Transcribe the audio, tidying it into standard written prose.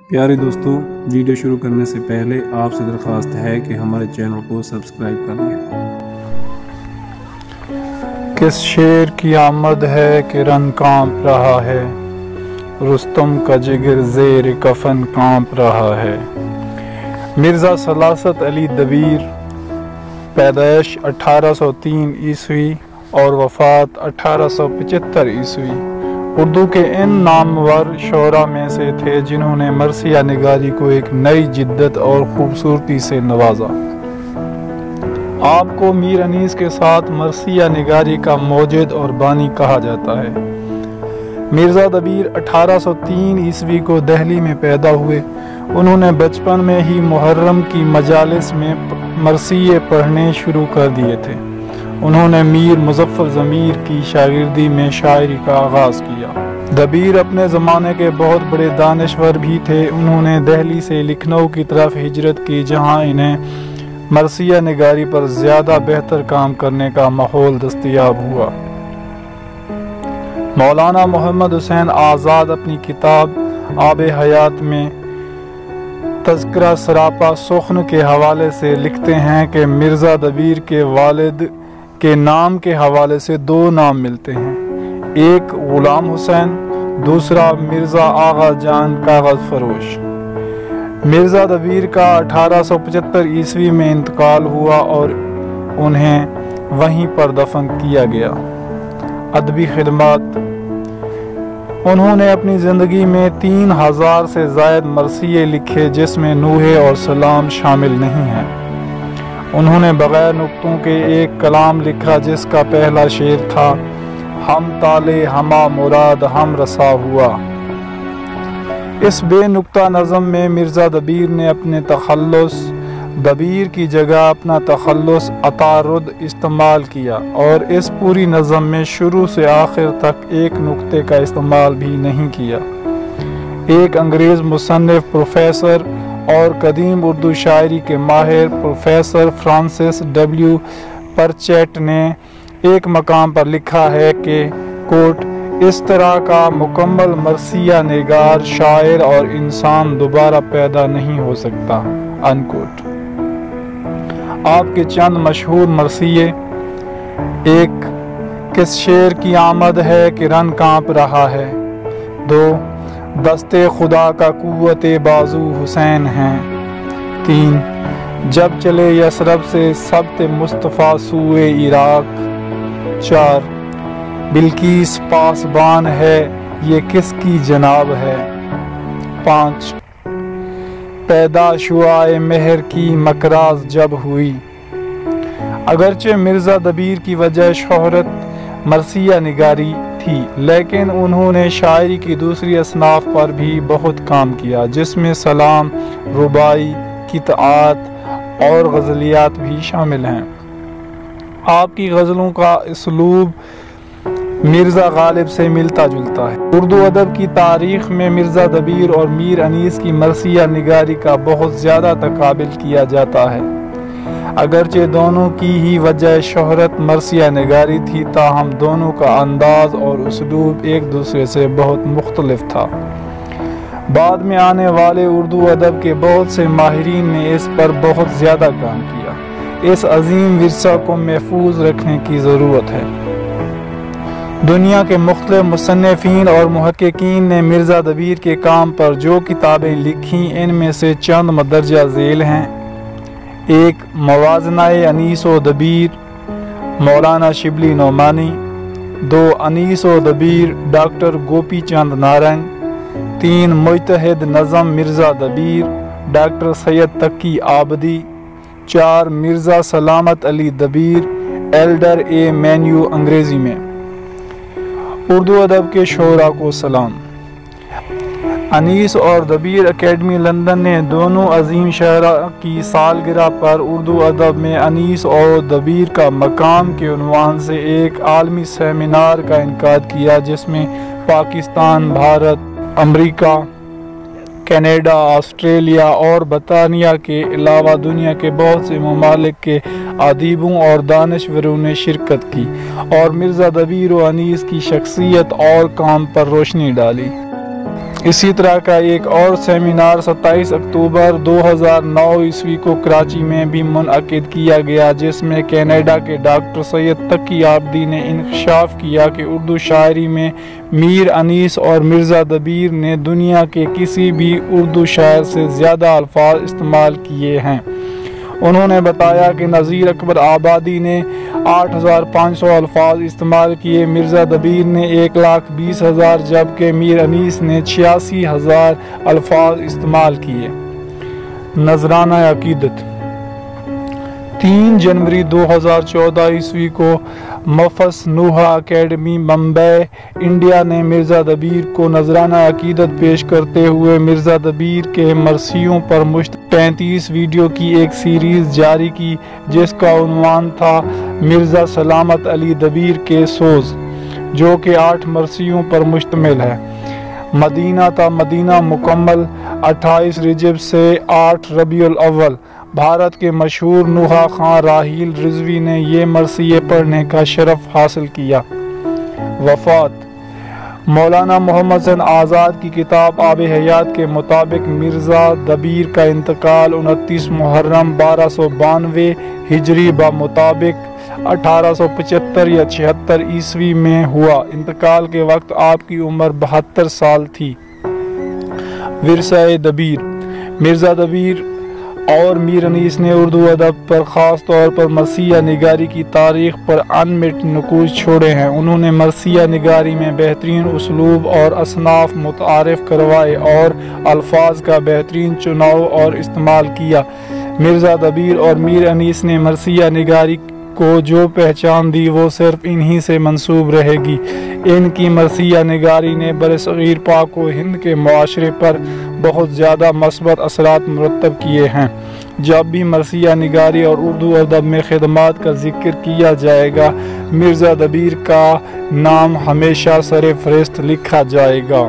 پیارے دوستوں، ویڈیو شروع کرنے سے پہلے آپ سے درخواست ہے کہ ہمارے چینل کو سبسکرائب کر لیں۔ کس شیر کی آمد ہے کہ رن کانپ رہا ہے، رستم کا جگر زیر کفن کانپ رہا ہے۔ مرزا سلاست علی دبیر، پیدائش 1803 عیسوی اور وفات 1875 عیسوی، اردو کے ان نامور شعراء میں سے تھے جنہوں نے مرثیہ نگاری کو ایک نئی جدت اور خوبصورتی سے نوازا۔ آپ کو میر انیس کے ساتھ مرثیہ نگاری کا موجد اور بانی کہا جاتا ہے۔ مرزا دبیر 1803 عیسوی کو دہلی میں پیدا ہوئے۔ انہوں نے بچپن میں ہی محرم کی مجالس میں مرثیے پڑھنے شروع کر دیے تھے۔ انہوں نے میر مظفر ضمیر کی شاگردی میں شاعری کا آغاز کیا۔ دبیر اپنے زمانے کے بہت بڑے دانشور بھی تھے۔ انہوں نے دہلی سے لکھنؤ کی طرف ہجرت کی، جہاں انہیں مرثیہ نگاری پر زیادہ بہتر کام کرنے کا ماحول دستیاب ہوا۔ مولانا محمد حسین آزاد اپنی کتاب آب حیات میں تذکرہ سراپا سخن کے حوالے سے لکھتے ہیں کہ مرزا دبیر کے والد کے نام کے حوالے سے دو نام ملتے ہیں، ایک غلام حسین، دوسرا مرزا آغا جان کاغذ فروش۔ مرزا دبیر کا 1875 عیسوی میں انتقال ہوا اور انہیں وہیں پر دفن کیا گیا۔ ادبی خدمات: انہوں نے اپنی زندگی میں 3000 سے زائد مرثیے لکھے، جس میں نوحے اور سلام شامل نہیں ہیں۔ انہوں نے بغیر نقطوں کے ایک کلام لکھا جس کا پہلا شعر تھا، ہم تالے ہما مراد ہم رسا ہوا۔ اس بے نقطہ نظم میں مرزا دبیر نے اپنے تخلص دبیر کی جگہ اپنا تخلص عطارد استعمال کیا، اور اس پوری نظم میں شروع سے آخر تک ایک نقطے کا استعمال بھی نہیں کیا۔ ایک انگریز مصنف، پروفیسر اور قدیم اردو شاعری کے ماہر پروفیسر فرانسس ڈبلیو پرچیٹ نے ایک مقام پر لکھا ہے کہ کوٹ اس طرح کا مکمل مرثیہ نگار، شاعر اور انسان دوبارہ پیدا نہیں ہو سکتا، انکوٹ۔ آپ کے چند مشہور مرثیے: ایک، کس شیر کی آمد ہے کہ رن کانپ رہا ہے۔ دو، دستے خدا کا قوت بازو حسین ہیں۔ تین، جب چلے یثرب سے سبط مصطفیٰ سوئے عراق۔ چار، بلقیس پاسبان ہے یہ کس کی جناب ہے۔ پانچ، پیدا شعاع مہر کی مکراز جب ہوئی۔ اگرچہ مرزا دبیر کی وجہ شہرت مرثیہ نگاری تھی، لیکن انہوں نے شاعری کی دوسری اصناف پر بھی بہت کام کیا، جس میں سلام، رباعی، قطعات اور غزلیات بھی شامل ہیں۔ آپ کی غزلوں کا اسلوب مرزا غالب سے ملتا جلتا ہے۔ اردو ادب کی تاریخ میں مرزا دبیر اور میر انیس کی مرثیہ نگاری کا بہت زیادہ تقابل کیا جاتا ہے۔ اگرچہ دونوں کی ہی وجہ شہرت مرثیہ نگاری تھی، تاہم دونوں کا انداز اور اسلوب ایک دوسرے سے بہت مختلف تھا۔ بعد میں آنے والے اردو ادب کے بہت سے ماہرین نے اس پر بہت زیادہ کام کیا۔ اس عظیم ورثہ کو محفوظ رکھنے کی ضرورت ہے۔ دنیا کے مختلف مصنفین اور محققین نے مرزا دبیر کے کام پر جو کتابیں لکھیں، ان میں سے چند مندرجہ ذیل ہیں۔ ایک، موازنہ انیس و دبیر، مولانا شبلی نعمانی۔ دو، انیس و دبیر، ڈاکٹر گوپی چند نارنگ۔ تین، مجتہد نظم مرزا دبیر، ڈاکٹر سید تقی آبدی۔ چار، مرزا سلامت علی دبیر، ایلڈر اے مینیو، انگریزی میں۔ اردو ادب کے شعراء کو سلام۔ انیس اور دبیر اکیڈمی لندن نے دونوں عظیم شاعراء کی سالگرہ پر اردو ادب میں انیس اور دبیر کا مقام کے عنوان سے ایک عالمی سیمینار کا انعقاد کیا، جس میں پاکستان، بھارت، امریکہ، کینیڈا، آسٹریلیا اور برطانیہ کے علاوہ دنیا کے بہت سے ممالک کے ادیبوں اور دانشوروں نے شرکت کی اور مرزا دبیر و انیس کی شخصیت اور کام پر روشنی ڈالی۔ اسی طرح کا ایک اور سیمینار 27 اکتوبر 2009 عیسوی کو کراچی میں بھی منعقد کیا گیا، جس میں کینیڈا کے ڈاکٹر سید تقی عابدی نے انکشاف کیا کہ اردو شاعری میں میر انیس اور مرزا دبیر نے دنیا کے کسی بھی اردو شاعر سے زیادہ الفاظ استعمال کیے ہیں۔ انہوں نے بتایا کہ نذیر اکبر آبادی نے 8500 الفاظ استعمال کیے، مرزا دبیر نے 1,20,000 جبکہ میر انیس نے 86,000 الفاظ استعمال کیے۔ نذرانہ عقیدت 3 جنوری 2014 عیسوی کو مفس نوحہ اکیڈمی بمبئی انڈیا نے مرزا دبیر کو نذرانہ عقیدت پیش کرتے ہوئے مرزا دبیر کے مرثیوں پر مشتمل 35 ویڈیو کی ایک سیریز جاری کی، جس کا عنوان تھا مرزا سلامت علی دبیر کے سوز، جو کہ 8 مرثیوں پر مشتمل ہے۔ مدینہ تا مدینہ مکمل 28 رجب سے 8 ربیع الاول۔ بھارت کے مشہور نوحہ خان راحیل رضوی نے یہ مرثیے پڑھنے کا شرف حاصل کیا۔ وفات مولانا محمد حسین آزاد کی کتاب آب حیات کے مطابق مرزا دبیر کا انتقال 29 محرم 1292 ہجری بمطابق 1875 یا 76 عیسوی میں ہوا۔ انتقال کے وقت آپ کی عمر 72 سال تھی۔ ورثہ دبیر مرزا دبیر اور میر انیس نے اردو ادب پر خاص طور پر مرثیہ نگاری کی تاریخ پر انمٹ نقوش چھوڑے ہیں۔ انہوں نے مرثیہ نگاری میں بہترین اسلوب اور اصناف متعارف کروائے اور الفاظ کا بہترین چناؤ اور استعمال کیا۔ مرزا دبیر اور میر انیس نے مرثیہ نگاری کو جو پہچان دی وہ صرف انہی سے منسوب رہے گی۔ ان کی مرثیہ نگاری نے برصغیر پاک و ہند کے معاشرے پر بہت زیادہ مثبت اثرات مرتب کیے ہیں۔ جب بھی مرثیہ نگاری اور اردو ادب میں خدمات کا ذکر کیا جائے گا، مرزا دبیر کا نام ہمیشہ سر فہرست لکھا جائے گا۔